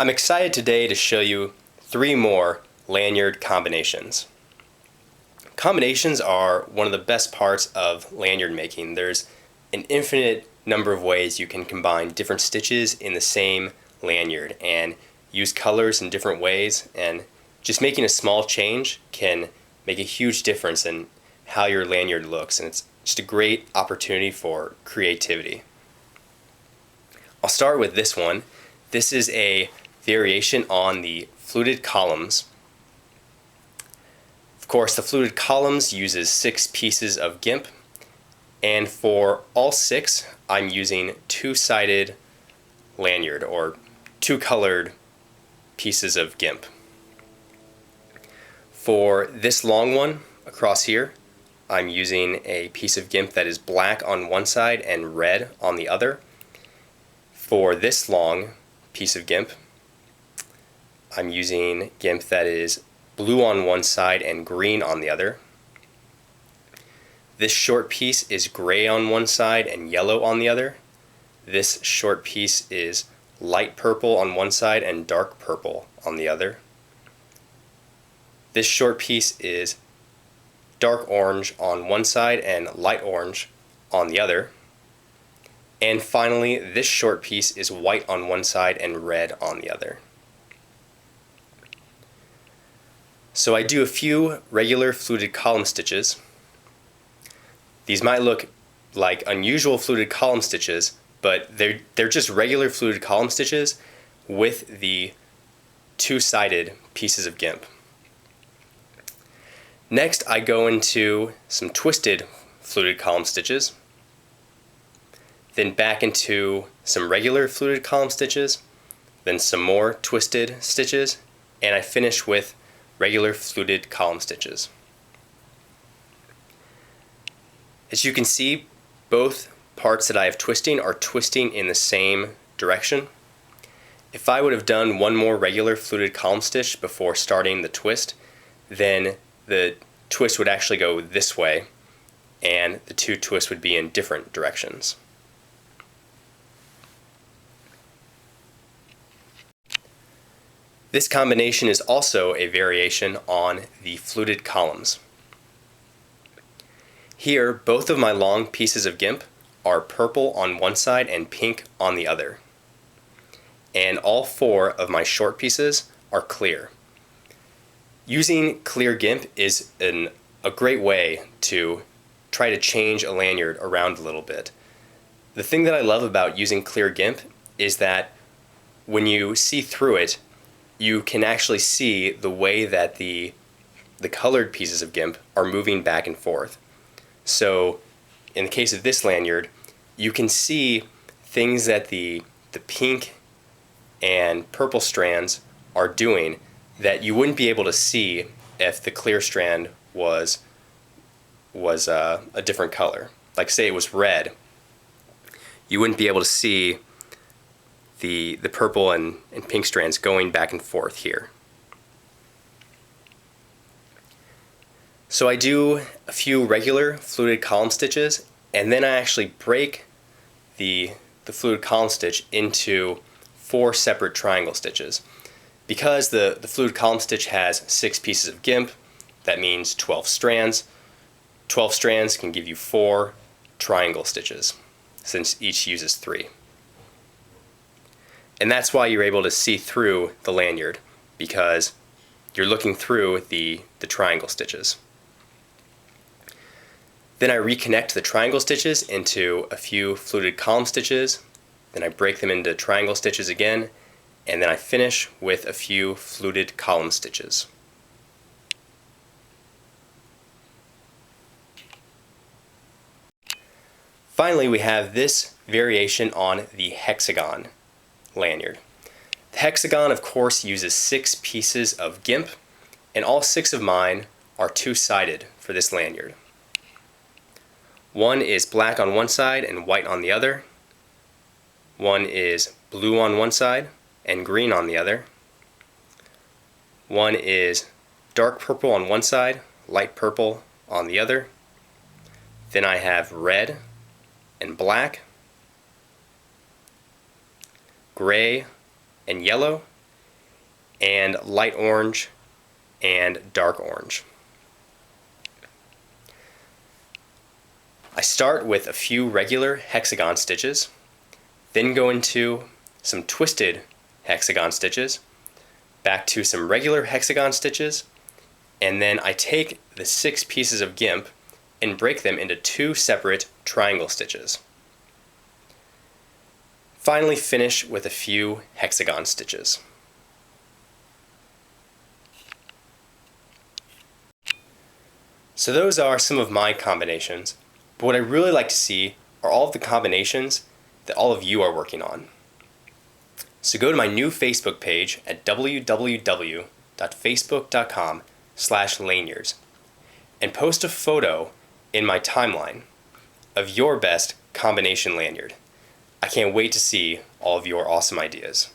I'm excited today to show you 3 more lanyard combinations. Combinations are one of the best parts of lanyard making. There's an infinite number of ways you can combine different stitches in the same lanyard and use colors in different ways, and just making a small change can make a huge difference in how your lanyard looks, and it's just a great opportunity for creativity. I'll start with this one. This is a variation on the fluted columns. Of course, the fluted columns uses 6 pieces of gimp, and for all 6 I'm using 2-sided lanyard or 2-colored pieces of gimp. For this long one across here, I'm using a piece of gimp that is black on one side and red on the other. For this long piece of gimp, I'm using gimp that is blue on one side and green on the other. This short piece is gray on one side and yellow on the other. This short piece is light purple on one side and dark purple on the other. This short piece is dark orange on one side and light orange on the other. And finally, this short piece is white on one side and red on the other. So I do a few regular fluted column stitches. These might look like unusual fluted column stitches, but they're just regular fluted column stitches with the 2-sided pieces of gimp. Next, I go into some twisted fluted column stitches, then back into some regular fluted column stitches, then some more twisted stitches, and I finish with regular fluted column stitches. As you can see, both parts that I have twisting are twisting in the same direction. If I would have done one more regular fluted column stitch before starting the twist, then the twist would actually go this way, and the 2 twists would be in different directions. This combination is also a variation on the fluted columns. Here, both of my long pieces of gimp are purple on one side and pink on the other. And all 4 of my short pieces are clear. Using clear gimp is a great way to try to change a lanyard around a little bit. The thing that I love about using clear gimp is that when you see through it, you can actually see the way that the colored pieces of gimp are moving back and forth. So in the case of this lanyard, you can see things that the pink and purple strands are doing that you wouldn't be able to see if the clear strand was a different color. Like say it was red, you wouldn't be able to see the purple and pink strands going back and forth here. So I do a few regular fluted column stitches, and then I actually break the fluted column stitch into 4 separate triangle stitches. Because the fluted column stitch has 6 pieces of gimp, that means 12 strands. 12 strands can give you 4 triangle stitches, since each uses 3. And that's why you're able to see through the lanyard, because you're looking through the triangle stitches. Then I reconnect the triangle stitches into a few fluted column stitches, then I break them into triangle stitches again, and then I finish with a few fluted column stitches. Finally, we have this variation on the hexagon lanyard. The hexagon, of course, uses 6 pieces of gimp, and all 6 of mine are 2-sided for this lanyard. One is black on one side and white on the other. One is blue on one side and green on the other. One is dark purple on one side, light purple on the other. Then I have red and black, gray and yellow, and light orange and dark orange. I start with a few regular hexagon stitches, then go into some twisted hexagon stitches, back to some regular hexagon stitches, and then I take the 6 pieces of gimp and break them into 2 separate triangle stitches. Finally finish with a few hexagon stitches. So those are some of my combinations, but what I really like to see are all of the combinations that all of you are working on. So go to my new Facebook page at www.facebook.com/lanyards and post a photo in my timeline of your best combination lanyard. I can't wait to see all of your awesome ideas.